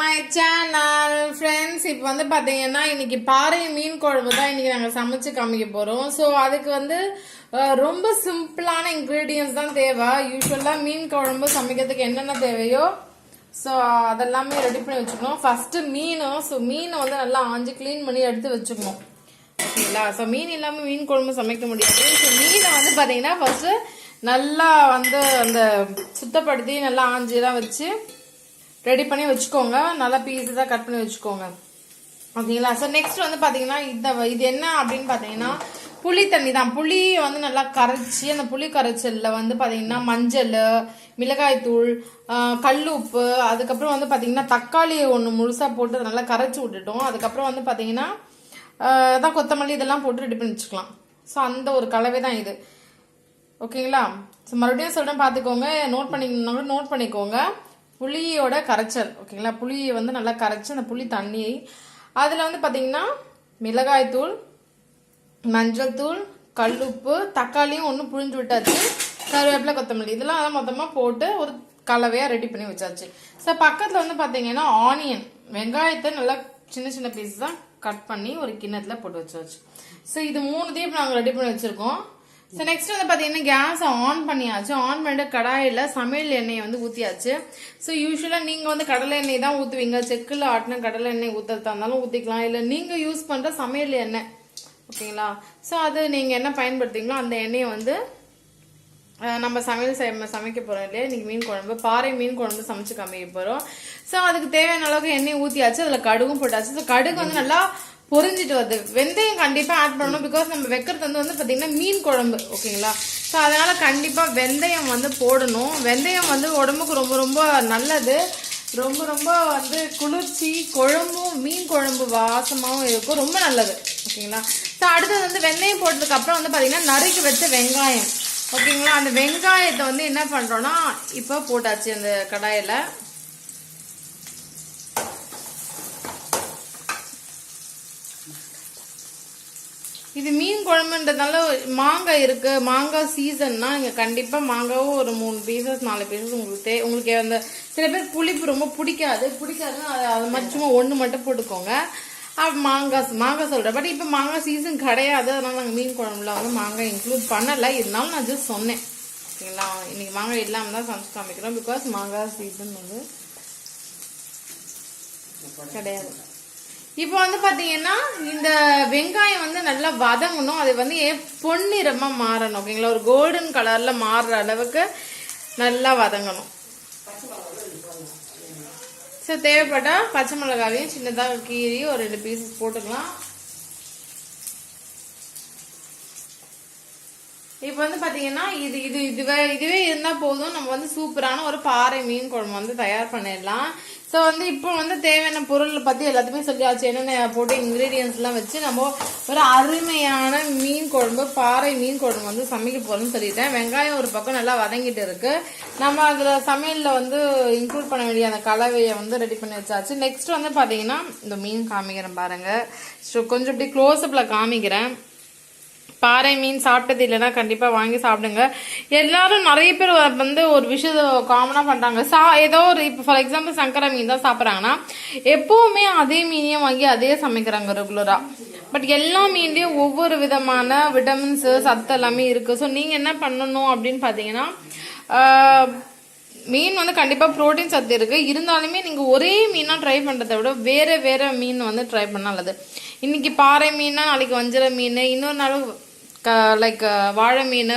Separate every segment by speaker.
Speaker 1: My channel friends. இப்போ வந்து பார்த்தீங்கன்னா இன்னைக்கு பாறை மீன் குழம்பு தான் இன்னைக்கு நாங்கள் சமைச்சு காமிக்க போகிறோம். ஸோ அதுக்கு வந்து ரொம்ப சிம்பிளான இன்க்ரீடியன்ஸ் தான் தேவை. யூஸ்வலாக மீன் குழம்பு சமைக்கிறதுக்கு என்னென்ன தேவையோ ஸோ அதெல்லாமே ரெடி பண்ணி வச்சுக்கணும். ஃபர்ஸ்ட் மீனை வந்து நல்லா ஆஞ்சு க்ளீன் பண்ணி எடுத்து வச்சுக்கணும். ஓகேங்களா? ஸோ மீன் இல்லாமல் மீன் குழம்பு சமைக்க முடியாது. ஸோ மீனை வந்து பார்த்தீங்கன்னா ஃபர்ஸ்ட் நல்லா வந்து அந்த சுத்தப்படுத்தி நல்லா ஆஞ்சிலாம் வச்சு ரெடி பண்ணி வச்சுக்கோங்க. நல்லா பீஸஸாக கட் பண்ணி வச்சுக்கோங்க. ஓகேங்களா? ஸோ நெக்ஸ்ட் வந்து பார்த்தீங்கன்னா இது என்ன அப்படின்னு பார்த்தீங்கன்னா புளி தண்ணி தான். புளியை வந்து நல்லா கரைச்சி அந்த புளி கரைச்சலில் வந்து பார்த்தீங்கன்னா மஞ்சள், மிளகாய்த்தூள், கல் உப்பு, அதுக்கப்புறம் வந்து பார்த்தீங்கன்னா தக்காளி ஒன்று முழுசாக போட்டு நல்லா கரைச்சி விட்டுட்டோம். அதுக்கப்புறம் வந்து பார்த்தீங்கன்னா தான் கொத்தமல்லி இதெல்லாம் போட்டு ரெடி பண்ணி வச்சுக்கலாம். ஸோ அந்த ஒரு கலவை தான் இது. ஓகேங்களா? ஸோ மறுபடியும் சொல்கிறேன், பார்த்துக்கோங்க. நோட் பண்ணிக்கணும்னா நோட் பண்ணிக்கோங்க. புளியோட கரைச்சல். ஓகேங்களா? புளியை வந்து நல்லா கரைச்சி அந்த புளி தண்ணியை அதில் வந்து பார்த்தீங்கன்னா மிளகாய்த்தூள், மஞ்சள் தூள், கல்லுப்பு, தக்காளியும் ஒன்று புழிஞ்சு விட்டாச்சு, கருவேப்பிலை, கொத்தமல்லி இதெல்லாம் மொத்தமாக போட்டு ஒரு கலவையாக ரெடி பண்ணி வச்சாச்சு. ஸோ பக்கத்தில் வந்து பார்த்தீங்கன்னா ஆனியன், வெங்காயத்தை நல்லா சின்ன சின்ன பீஸ் தான் கட் பண்ணி ஒரு கிண்ணத்தில் போட்டு வச்சாச்சு. ஸோ இது மூணுத்தையும் இப்போ நாங்கள் ரெடி பண்ணி வச்சுருக்கோம். ஸோ நெக்ஸ்ட் வந்து பார்த்தீங்கன்னா கேஸை ஆன் பண்ணியாச்சு. ஆன் பண்ணிட்டு கடாயில் சமையல் எண்ணெயை வந்து ஊற்றியாச்சு. ஸோ யூஸ்வலாக நீங்கள் வந்து கடலை எண்ணெய் தான் ஊற்றுவீங்க. செக்கில் ஆட்டின கடலை எண்ணெய் ஊற்றுறதா இருந்தாலும் ஊற்றிக்கலாம், இல்லை நீங்கள் யூஸ் பண்ணுற சமையல் எண்ணெய். ஓகேங்களா? ஸோ அது நீங்கள் என்ன பயன்படுத்திங்களோ அந்த எண்ணெயை வந்து நம்ம சமைக்க போகிறோம் இல்லையா? இன்னைக்கு மீன் குழம்பு, பாறை மீன் குழம்பு சமைச்சு காமிக்க போகிறோம். ஸோ அதுக்கு தேவையான அளவுக்கு எண்ணெய் ஊற்றியாச்சு. அதில் கடுகும் போட்டாச்சு. ஸோ கடுகு வந்து நல்லா பொரிஞ்சிட்டு வருது. வெந்தயம் கண்டிப்பாக ஆட் பண்ணணும். பிகாஸ் நம்ம வைக்கிறது வந்து பார்த்தீங்கன்னா மீன் குழம்பு. ஓகேங்களா? ஸோ அதனால கண்டிப்பாக வெந்தயம் வந்து போடணும். வெந்தயம் வந்து உடம்புக்கு ரொம்ப ரொம்ப நல்லது. ரொம்ப ரொம்ப வந்து குளிர்ச்சி, குழம்பும் மீன் குழம்பு வாசமாகவும் இருக்கும், ரொம்ப நல்லது. ஓகேங்களா? ஸோ அடுத்தது வந்து வெந்தயம் போட்டதுக்கு அப்புறம் வந்து பார்த்தீங்கன்னா நறுக்கி வச்ச வெங்காயம். ஓகேங்களா? அந்த வெங்காயத்தை வந்து என்ன பண்ணுறோன்னா இப்போ போட்டாச்சு அந்த கடாயில். இது மீன் குழம்புன்றதுனால மாங்காய் இருக்கு, மாங்காய் சீசன்னா நீங்க கண்டிப்பா மாங்காவும் ஒரு 3 பீசஸ் 4 பீசஸ் உங்களுக்கு அந்த சில பேர் புளிப்பு ரொம்ப பிடிக்காதுன்னா அது மாதிரி சும்மா 1 மட்டும் போட்டுக்கோங்க. மாங்காய் சொல்றேன். பட் இப்போ மாங்காய் சீசன் கிடையாது, அதனால நாங்கள் மீன் குழம்புல வந்து மாங்காய் இன்க்ளூட் பண்ணலை. இருந்தாலும் நான் ஜஸ்ட் சொன்னேன். ஓகேங்களா? இன்னைக்கு மாங்காய் இல்லாமல் தான் சமைச்சு காமிக்கிறோம். பிகாஸ் மாங்காய் சீசன் வந்து கிடையாது. இப்போ வந்து பாத்தீங்கன்னா இந்த வெங்காயம் வந்து நல்லா வதங்கணும். அது வந்து பொன்னிறமா மாறணும். ஓகேங்களா? ஒரு கோல்டன் கலர்ல மாறுற அளவுக்கு நல்லா வதங்கணும். ஸோ தேவைப்பட்டா பச்சை மிளகாவையும் சின்னதாக கீறி ஒரு 2 பீசஸ் போட்டுக்கலாம். இப்போ வந்து பாத்தீங்கன்னா இதுவே இருந்தா போதும். நம்ம வந்து சூப்பரான ஒரு பாறை மீன் குழம்பு வந்து தயார் பண்ணிடலாம். ஸோ வந்து இப்போ வந்து தேவையான பொருள் பத்தி எல்லாத்தையுமே சொல்லியாச்சு. என்னென்ன போட்டு இன்கிரீடியன்ஸ் எல்லாம் வச்சு நம்ம ஒரு அருமையான மீன் குழம்பு, பாறை மீன் குழம்பு வந்து சமைக்க போறோம்னு சொல்லிட்டேன். வெங்காயம் ஒரு பக்கம் நல்லா வதங்கிட்டு இருக்கு. நம்ம அதுல சமையல்ல வந்து இன்க்ளூட் பண்ண வேண்டிய அந்த கலவையை வந்து ரெடி பண்ணி வச்சாச்சு. நெக்ஸ்ட் வந்து பாத்தீங்கன்னா இந்த மீன் காமிக்கிறேன் பாருங்க. ஸோ கொஞ்சம் இப்படி க்ளோஸ்அப்ல காமிக்கிறேன். பாறை மீன் சாப்பிட்டது இல்லைன்னா கண்டிப்பாக வாங்கி சாப்பிடுங்க. எல்லாரும் நிறைய பேர் வந்து ஒரு விஷயத்த காமனாக பண்ணுறாங்க. ஏதோ ஒரு இப்போ ஃபார் எக்ஸாம்பிள் சங்கரா மீன் தான் சாப்பிட்றாங்கன்னா எப்போவுமே அதே மீனையும் வாங்கி அதே சமைக்கிறாங்க ரெகுலராக. பட் எல்லா மீன்லேயும் ஒவ்வொரு விதமான விட்டமின்ஸு சத்து எல்லாமே இருக்குது. ஸோ நீங்கள் என்ன பண்ணணும் அப்படின்னு பார்த்தீங்கன்னா மீன் வந்து கண்டிப்பாக ப்ரோட்டீன் சத்து இருக்குது. இருந்தாலுமே நீங்கள் ஒரே மீனாக ட்ரை பண்ணுறதை விட வேறு மீன் வந்து ட்ரை பண்ண நல்லது. இன்னைக்கு பாறை மீன்னா நாளைக்கு வஞ்சர மீன், இன்னொரு நாள் லைக் வாழை மீன்,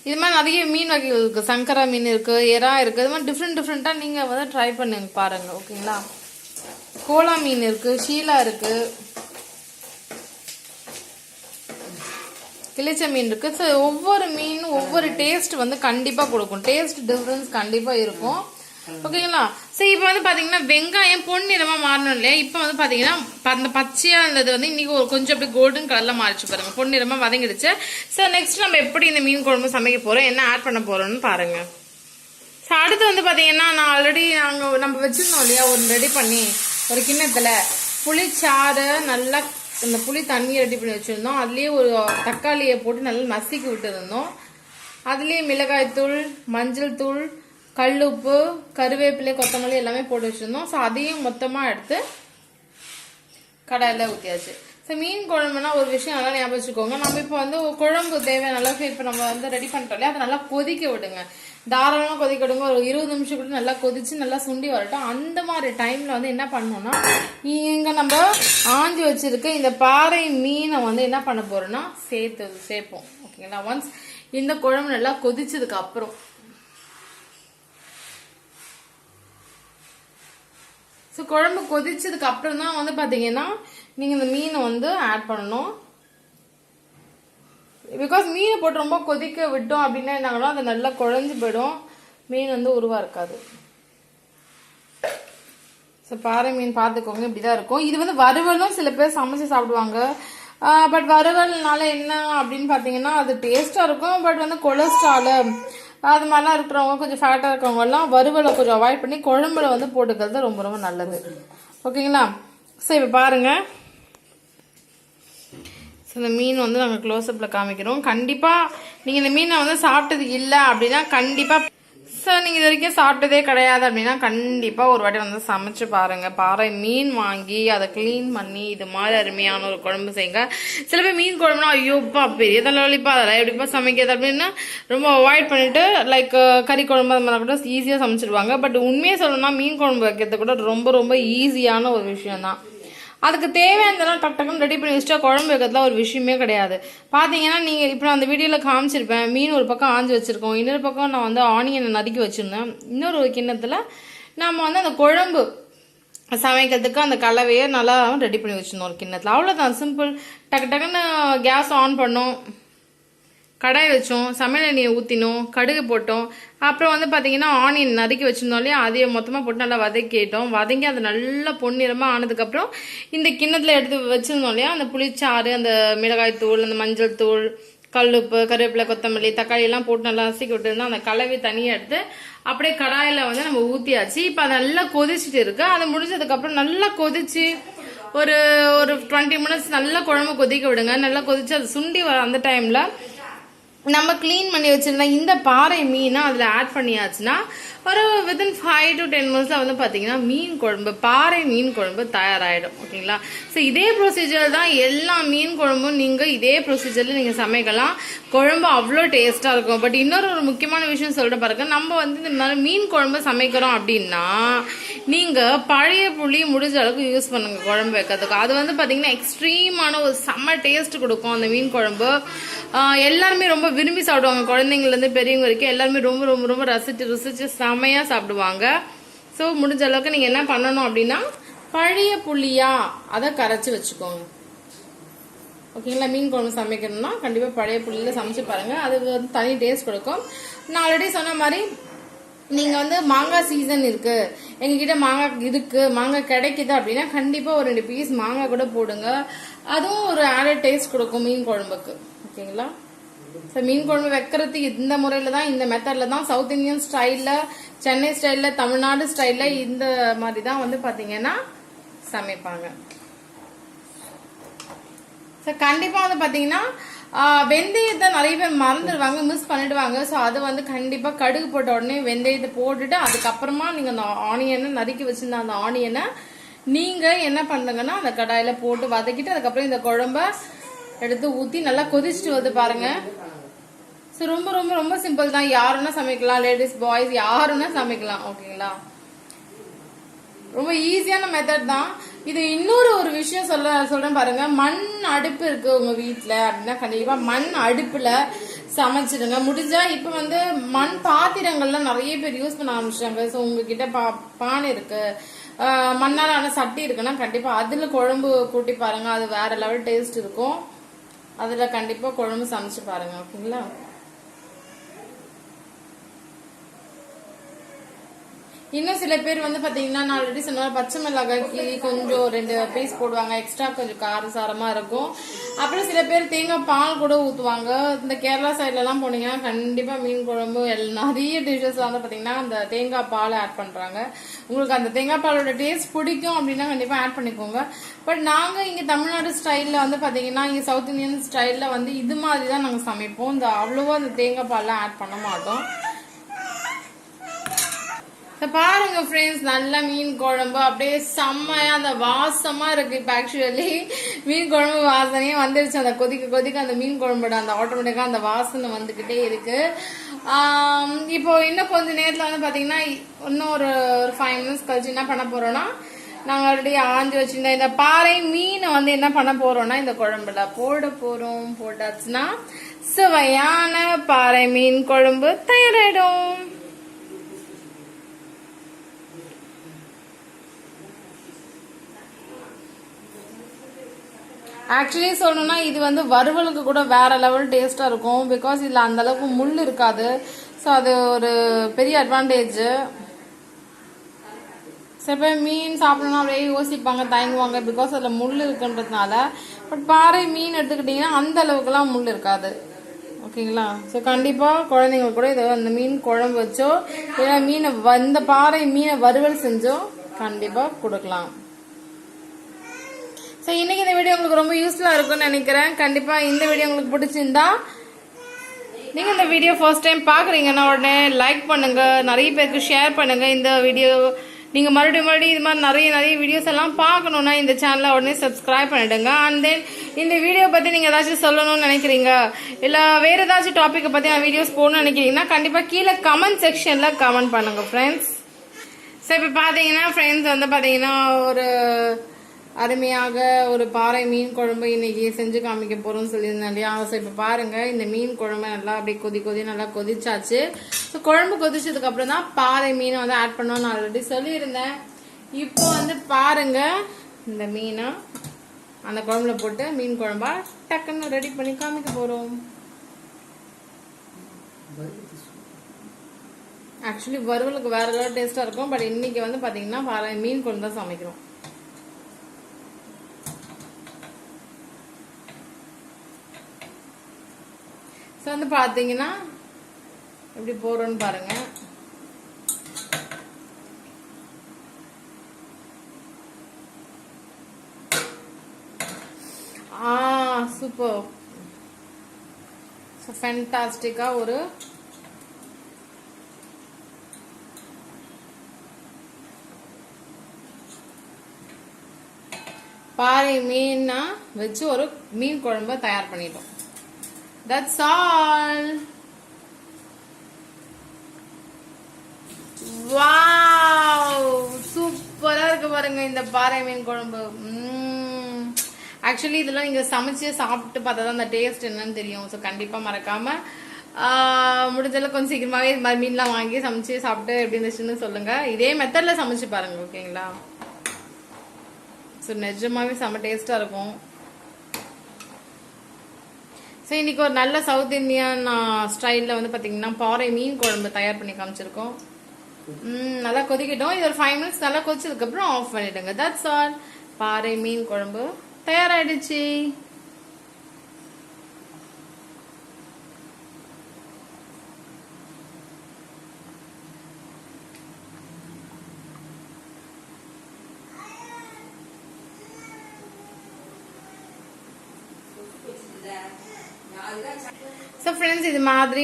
Speaker 1: இது மாதிரி நிறைய மீன் வகைகள் இருக்குது. சங்கரா மீன் இருக்குது, எறா இருக்குது. இது மாதிரி டிஃப்ரெண்ட்டாக நீங்கள் வந்து ட்ரை பண்ணுங்க பாருங்க. ஓகேங்களா? கோலா மீன் இருக்குது, ஷீலா இருக்குது, கிளிச்ச மீன் இருக்கு. ஸோ ஒவ்வொரு மீனும் ஒவ்வொரு டேஸ்ட் வந்து கண்டிப்பாக கொடுக்கும். டேஸ்ட் டிஃப்ரென்ஸ் கண்டிப்பாக இருக்கும். ஓகேங்களா? ஸோ இப்போ வந்து பார்த்தீங்கன்னா வெங்காயம் பொன்னிறமாக மாறணும் இல்லையா? இப்போ வந்து பார்த்தீங்கன்னா அந்த பச்சையாக இருந்தது வந்து இன்னைக்கு கொஞ்சம் அப்படி கோல்டன் கலரில் மாறிச்சு பாருங்க. பொன்னிறமாக வதங்கிடுச்சு. ஸோ நெக்ஸ்ட் நம்ம எப்படி இந்த மீன் குழம்பு சமைக்க போகிறோம், என்ன ஆட் பண்ண போகிறோம்னு பாருங்க. ஸோ அடுத்து வந்து பார்த்தீங்கன்னா நான் ஆல்ரெடி நம்ம வச்சுருந்தோம் இல்லையா, ஒரு ரெடி பண்ணி ஒரு கிண்ணத்தில் புளிச்சாறு நல்லா இந்த புளி தண்ணியை ரெடி பண்ணி வச்சுருந்தோம். அதுலேயே ஒரு தக்காளியை போட்டு நல்லா நசுக்கி விட்டுருந்தோம். அதுலேயே மிளகாய்த்தூள், மஞ்சள் தூள், கல்லுப்பு, கருவேப்பிலை, கொத்தமல்லி எல்லாமே போட்டு வச்சிருந்தோம். ஸோ அதையும் மொத்தமாக எடுத்து கடாயில் ஊற்றியாச்சு. ஸோ மீன் குழம்புனா ஒரு விஷயம் நல்லா ஞாபகம் வச்சுக்கோங்க. நம்ம இப்போ வந்து குழம்பு தேவையான அளவுக்கு இப்போ நம்ம வந்து ரெடி பண்ணிட்டோம்லையே, அதை நல்லா கொதிக்க விடுங்க. தாராளமாக கொதிக்க விடுங்க. ஒரு 20 நிமிஷம் கூட நல்லா கொதிச்சு நல்லா சுண்டி வரட்டும். அந்த மாதிரி டைமில் வந்து என்ன பண்ணணும்னா, இங்கே நம்ம ஆஞ்சி வச்சிருக்க இந்த பாறை மீனை வந்து என்ன பண்ண போறோம்னா சேர்ப்போம். ஓகேங்களா? ஒன்ஸ் இந்த குழம்பு நல்லா கொதிச்சதுக்கு அப்புறம் ஸோ குழம்பு கொதிச்சதுக்கு அப்புறம் தான் வந்து பார்த்தீங்கன்னா நீங்கள் இந்த மீனை வந்து ஆட் பண்ணணும். பிகாஸ் மீனை போட்டு ரொம்ப கொதிக்க விட்டோம் அப்படின்னா என்னாலும் அது நல்லா குழஞ்சு போயிடும், மீன் வந்து உருவா இருக்காது. ஸோ பாறை மீன் பார்த்துக்கோங்க, இப்படிதான் இருக்கும். இது வந்து வறுவலும் சில பேர் சமைச்சு சாப்பிடுவாங்க. பட் வறுவல்னால என்ன அப்படின்னு பார்த்தீங்கன்னா அது டேஸ்டாக இருக்கும். பட் வந்து கொலஸ்ட்ரால் அது மாதிரிலாம் இருக்கிறவங்க, கொஞ்சம் ஃபேட்டாக இருக்கிறவங்க எல்லாம் வறுவலை கொஞ்சம் அவாய்ட் பண்ணி குழம்புல வந்து போட்டுக்கிறது ரொம்ப ரொம்ப நல்லது. ஓகேங்களா? ஸோ இப்போ பாருங்க, ஸோ இந்த மீன் வந்து நாங்கள் க்ளோஸ்அப்பில் காமிக்கிறோம். கண்டிப்பாக நீங்கள் இந்த மீனை வந்து சாப்பிட்டது இல்லை அப்படின்னா கண்டிப்பாக, சார் நீங்கள் இது வரைக்கும் சாப்பிட்டதே கிடையாது அப்படின்னா கண்டிப்பாக ஒரு வாட்டி வந்து சமைச்சு பாருங்கள். பாறை மீன் வாங்கி அதை க்ளீன் பண்ணி இது மாதிரி அருமையான ஒரு குழம்பு செய்யுங்க. சில பேர் மீன் குழம்புனா ஐயோப்பா பெரிய தலைவலிப்பா அதெல்லாம் எப்படிப்பா சமைக்கிறது அப்படின்னு ரொம்ப அவாய்ட் பண்ணிட்டு லைக் கறி குழம்பு அது மாதிரி கூட ஈஸியாக சமைச்சிடுவாங்க. பட் உண்மையாக சொல்லணும்னா மீன் குழம்பு வைக்கிறது கூட ரொம்ப ரொம்ப ஈஸியான ஒரு விஷயம் தான். அதுக்கு தேவையானதெல்லாம் டக் டக்குன்னு ரெடி பண்ணி வச்சுட்டா குழம்பு வைக்கிறதுல ஒரு விஷயமே கிடையாது. பார்த்தீங்கன்னா நீங்கள் இப்போ நான் அந்த வீடியோவில் காமிச்சிருப்பேன். மீன் ஒரு பக்கம் ஆஞ்சி வச்சுருக்கோம், இன்னொரு பக்கம் நான் வந்து ஆனியனை நறுக்கி வச்சுருந்தேன். இன்னொரு ஒரு கிண்ணத்தில் நம்ம வந்து அந்த குழம்பு சமைக்கிறதுக்கு அந்த கலவையை நல்லா ரெடி பண்ணி வச்சுருந்தோம் ஒரு கிண்ணத்தில். அவ்வளோதான், சிம்பிள். டக்கு டக்குன்னு கேஸ் ஆன் பண்ணோம், கடாய் வச்சோம், சமையல் எண்ணெயை ஊற்றினோம், கடுகு போட்டோம். அப்புறம் வந்து பார்த்தீங்கன்னா ஆனியன் நறுக்கி வச்சுருந்தோம் இல்லையா, அதையை மொத்தமாக போட்டு நல்லா வதக்கிட்டோம். வதங்கி அது நல்லா பொன்னிறமாக ஆனதுக்கப்புறம் இந்த கிண்ணத்தில் எடுத்து வச்சுருந்தோம் இல்லையா, அந்த புளிச்சாறு, அந்த மிளகாய் தூள், அந்த மஞ்சள் தூள், கல்லுப்பு, கருவேப்பிலை, கொத்தமல்லி, தக்காளி எல்லாம் போட்டு நல்லா அசைக்கி விட்டுருந்தோம். அந்த கலவை தனியாக எடுத்து அப்படியே கடாயில் வந்து நம்ம ஊற்றியாச்சு. இப்போ அது நல்லா கொதிச்சுட்டு இருக்கு. அது முடிஞ்சதுக்கப்புறம் நல்லா கொதிச்சு ஒரு 20 மினிட்ஸ் நல்லா குழம்பு கொதிக்க விடுங்க. நல்லா கொதிச்சு அது சுண்டி வர அந்த டைமில் நம்ம க்ளீன் பண்ணி வச்சிருந்தா இந்த பாறை மீனை அதில் ஆட் பண்ணியாச்சுன்னா ஒரு வித்தின் 5 to 10 மினிட்ஸில் வந்து பார்த்தீங்கன்னா மீன் குழம்பு, பாறை மீன் குழம்பு தயாராகிடும். ஓகேங்களா? ஸோ இதே ப்ரொசீஜர் தான் எல்லா மீன் குழம்பும் நீங்கள் இதே ப்ரொசீஜரில் நீங்கள் சமைக்கலாம். குழம்பு அவ்வளோ டேஸ்ட்டாக இருக்கும். பட் இன்னொரு ஒரு முக்கியமான விஷயம் சொல்கிற பாருங்க, நம்ம வந்து இந்த மாதிரி மீன் குழம்பு சமைக்கிறோம் அப்படின்னா நீங்கள் பழைய புளி முடிஞ்ச அளவுக்கு யூஸ் பண்ணுங்க குழம்பு வைக்கிறதுக்கு. அது வந்து பார்த்தீங்கன்னா எக்ஸ்ட்ரீமான ஒரு செம்ம டேஸ்ட் கொடுக்கும் அந்த மீன் குழம்பு. எல்லாருமே ரொம்ப விரும்பி சாப்பிடுவாங்க, குழந்தைங்கலேருந்து பெரியவங்க வரைக்கும் எல்லாருமே ரொம்ப ரொம்ப ரொம்ப ரசிச்சு செமையாக சாப்பிடுவாங்க. ஸோ முடிஞ்ச அளவுக்கு நீங்கள் என்ன பண்ணணும் அப்படின்னா பழைய புளியா அதை கரைச்சி வச்சுக்கோங்க. ஓகேங்களா? மீன் குழம்பு சமைக்கணும்னா கண்டிப்பாக பழைய புளியில் சமைச்சு பாருங்கள், அது வந்து தனி டேஸ்ட் கொடுக்கும். நான் ஆல்ரெடி சொன்ன மாதிரி நீங்கள் வந்து மாங்காய் சீசன் இருக்கு, எங்ககிட்ட மாங்காய் இருக்கு, மாங்காய் கிடைக்குது அப்படின்னா கண்டிப்பாக ஒரு 2 பீஸ் மாங்காய் கூட போடுங்க. அதுவும் ஒரு ஆடட் டேஸ்ட் கொடுக்கும் மீன் குழம்புக்கு. ஓகேங்களா? ஸோ மீன் குழம்பு வைக்கிறது இந்த முறையில் தான், இந்த மெத்தடில் தான், சவுத் இந்தியன் ஸ்டைலில், சென்னை ஸ்டைலில், தமிழ்நாடு ஸ்டைலில் இந்த மாதிரி தான் வந்து பார்த்தீங்கன்னா சமைப்பாங்க. ஸோ கண்டிப்பாக வந்து பார்த்தீங்கன்னா வெந்தயத்தை நிறைய பேர் மறந்துடுவாங்க, மிஸ் பண்ணிடுவாங்க. ஸோ அது வந்து கண்டிப்பாக கடுகு போட்ட உடனே வெந்தயத்தை போட்டுட்டு அதுக்கப்புறமா நீங்கள் அந்த ஆனியனை நறுக்கி வச்சுருந்த அந்த ஆனியனை நீங்கள் என்ன பண்ணுங்கன்னா அந்த கடாயில் போட்டு வதக்கிட்டு அதுக்கப்புறம் இந்த குழம்ப எடுத்து ஊற்றி நல்லா கொதிச்சுட்டு வந்து பாருங்க. ஸோ ரொம்ப ரொம்ப ரொம்ப சிம்பிள் தான், யாருன்னா சமைக்கலாம், லேடிஸ் பாய்ஸ் யாருன்னா சமைக்கலாம். ஓகேங்களா? ரொம்ப ஈஸியான மெத்தட் தான் இது. இன்னொரு ஒரு விஷயம் சொல்றேன் பாருங்க, மண் அடுப்பு இருக்கு உங்க வீட்டுல அப்படின்னா கண்டிப்பா மண் அடுப்புல சமைச்சிடுங்க. முடிஞ்சா இப்ப வந்து மண் பாத்திரங்கள்லாம் நிறைய பேர் யூஸ் பண்ண ஆரம்பிச்சிட்டாங்க. ஸோ உங்ககிட்ட பானை இருக்கு, மண்ணாலான சட்டி இருக்குன்னா கண்டிப்பா அதுல குழம்பு கூட்டி பாருங்க, அது வேற லெவல் டேஸ்ட் இருக்கும். அதுல கண்டிப்பா குழம்பு சமைச்சு பாருங்க. ஓகேங்களா? இன்னும் சில பேர் வந்து பாத்தீங்கன்னா நான் ஆல்ரெடி சொன்ன பச்சை மிளகாய் கீரி கொஞ்சம் 2 பீஸ் போடுவாங்க, எக்ஸ்ட்ரா கொஞ்சம் காரசாரமா இருக்கும். அப்புறம் சில பேர் தேங்காய் பால் கூட ஊத்துவாங்க. இந்த கேரளா சைட்ல எல்லாம் போனீங்கன்னா கண்டிப்பா மீன் குழம்பு நிறைய டிஷ்ஷஸ் வந்து பாத்தீங்கன்னா அந்த தேங்காய் பால் ஆட் பண்றாங்க. உங்களுக்கு அந்த தேங்காய் பாலோட டேஸ்ட் பிடிக்கும் அப்படின்னா கண்டிப்பா ஆட் பண்ணிக்கோங்க. பட் நாங்க இங்க தமிழ்நாடு ஸ்டைல்ல வந்து பாத்தீங்கன்னா இங்க சவுத் இந்தியன் ஸ்டைல்ல வந்து இது மாதிரி தான் நாங்க சமைப்போம். இந்த அவ்வளவா அந்த தேங்காய் பால்லாம் ஆட் பண்ண மாட்டோம். பாருங்க ஃப்ரெண்ட்ஸ், நல்ல மீன் குழம்பு அப்படியே செம்மையா அந்த வாசமா இருக்கு. இப்ப ஆக்சுவலி மீன் குழம்பு வாசனையே வந்துருச்சு. அந்த கொதிக்க கொதிக்க அந்த மீன் குழம்போட அந்த ஆட்டோமேட்டிக்கா அந்த வாசனை வந்துகிட்டே இருக்கு. இப்போ இன்னும் கொஞ்ச நேரத்துல வந்து பாத்தீங்கன்னா இன்னும் ஒரு 5 minutes கழிச்சு என்ன பண்ண போறோம்னா, நாங்க ஆல்ரெடி ஆஞ்சி வச்சிருந்த இந்த பாறை மீனை வந்து என்ன பண்ண போறோம்னா இந்த குழம்புல போட போறோம். போட்டாச்சுன்னா சுவையான பாறை மீன் குழம்பு தயாராயிடும். ஆக்சுவலி சொல்லணும்னா இது வந்து வறுவலுக்கு கூட வேற லெவல் டேஸ்டா இருக்கும். பிகாஸ் இதுல அந்த அளவுக்கு முள் இருக்காது. ஸோ அது ஒரு பெரிய அட்வான்டேஜ். சில பேர் மீன் சாப்பிடணும்னா அப்படியே யோசிப்பாங்க, தயங்குவாங்க, பிகாஸ் அதுல முள் இருக்குன்றதுனால. பட் பாறை மீன் எடுத்துக்கிட்டீங்கன்னா அந்த அளவுக்குலாம் முள் இருக்காது. ஓகேங்களா? ஸோ கண்டிப்பா குழந்தைங்களுக்கு கூட இதை அந்த மீன் குழம்பு வச்சோ இல்லை மீனை இந்த பாறை மீனை வறுவல் செஞ்சோ கண்டிப்பா கொடுக்கலாம். ஸோ இன்னைக்கு இந்த வீடியோ உங்களுக்கு ரொம்ப யூஸ்ஃபுல்லா இருக்கும்னு நினைக்கிறேன். கண்டிப்பா இந்த வீடியோ உங்களுக்கு பிடிச்சிருந்தா நீங்க இந்த வீடியோ ஃபர்ஸ்ட் டைம் பாக்குறீங்கன்னா உடனே லைக் பண்ணுங்க, நிறைய பேருக்கு ஷேர் பண்ணுங்க. இந்த வீடியோ நீங்க மறுபடியும் இது மாதிரி நிறைய வீடியோஸ் எல்லாம் பார்க்கணும்னா இந்த சேனலை உடனே சப்ஸ்கிரைப் பண்ணிடுங்க. அண்ட் தென் இந்த வீடியோ பத்தி நீங்க ஏதாச்சும் சொல்லணும்னு நினைக்கிறீங்க, இல்ல வேற ஏதாச்சும் டாபிக் பத்தி நான் வீடியோஸ் போடணும்னு நினைக்கிறீங்கன்னா கண்டிப்பா கீழே கமெண்ட் செக்ஷன்ல கமெண்ட் பண்ணுங்க ஃப்ரெண்ட்ஸ். ஸோ இப்போ பாத்தீங்கன்னா ஃப்ரெண்ட்ஸ் வந்து பாத்தீங்கன்னா ஒரு அருமையாக ஒரு பாறை மீன் குழம்பு இன்னைக்கு செஞ்சு காமிக்க போறோம்னு சொல்லியிருந்தேன் இல்லையா? ஸோ இப்போ பாருங்க இந்த மீன் குழம்பு நல்லா அப்படியே கொதி நல்லா கொதிச்சாச்சு. ஸோ குழம்பு கொதிச்சதுக்கு அப்புறம் தான் பாறை மீனை வந்து ஆட் பண்ணோம்னு ஆல்ரெடி சொல்லியிருந்தேன். இப்போ வந்து பாருங்க இந்த மீனை அந்த குழம்புல போட்டு மீன் குழம்பா டக்குன்னு ரெடி பண்ணி காமிக்க போறோம். ஆக்சுவலி வறுவலுக்கு வேற ஏதாவது டேஸ்டா இருக்கும். பட் இன்னைக்கு வந்து பாத்தீங்கன்னா பாறை மீன் குழம்பு தான் சமைக்கிறோம். ஸோ வந்து பார்த்தீங்கன்னா எப்படி போறோம்னு பாருங்க. சூப்பர், ஃபேண்டாஸ்டிக்கா ஒரு பாறை மீனா வச்சு ஒரு மீன் குழம்பு தயார் பண்ணிட்டோம். That's all. Wow, சூப்பரா இருக்கு பாருங்க இந்த பாறை மீன் குழம்பு. ஆக்சுவலி இதெல்லாம் நீங்க சமைச்சு சாப்பிட்டு பார்த்தா தான் அந்த டேஸ்ட் என்னன்னு தெரியும். ஸோ கண்டிப்பா மறக்காம முடிஞ்சளவு கொஞ்சம் சீக்கிரமாவே இது மாதிரி மீன்லாம் வாங்கி சமைச்சு சாப்பிட்டு எப்படி இருந்துச்சுன்னு சொல்லுங்க. இதே மெத்தட்ல சமைச்சு பாருங்க, ஓகேங்களா? ஸோ நிஜமாவே செம்ம டேஸ்டா இருக்கும். ஸோ இன்னைக்கு ஒரு நல்ல சவுத் இந்தியன் ஸ்டைலில் வந்து பார்த்தீங்கன்னா பாறை மீன் குழம்பு தயார் பண்ணி காமிச்சிருக்கோம். நல்லா கொதிக்கிட்டோம். இது ஒரு 5 minutes நல்லா கொதிச்சதுக்கப்புறம் ஆஃப் பண்ணிடுங்க. That's all. பாறை மீன் குழம்பு தயாராயிடுச்சு. ஸோ ஃப்ரெண்ட்ஸ் இது மாதிரி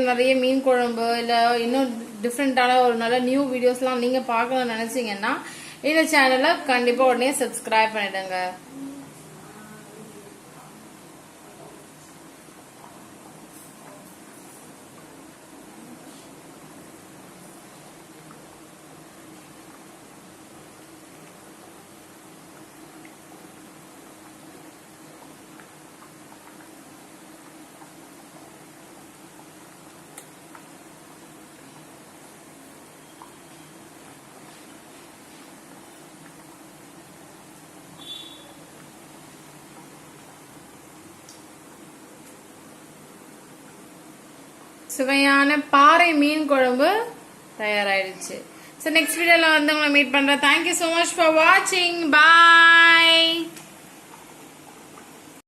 Speaker 1: நிறைய மீன் குழம்பு இல்லை இன்னும் டிஃப்ரெண்டான ஒரு நல்ல நியூ வீடியோஸ்லாம் நீங்கள் பார்க்கணும்னு நினச்சிங்கன்னா இந்த சேனலை கண்டிப்பாக உடனே சப்ஸ்கிரைப் பண்ணிடுங்க. சுவையான பாறை மீன் குழம்பு தயாராயிடுச்சு. ஸோ நெக்ஸ்ட் வீடியோல வந்து உங்களை மீட் பண்றேன். தேங்க்யூ ஸோ மச் ஃபார் வாட்சிங். பாய்.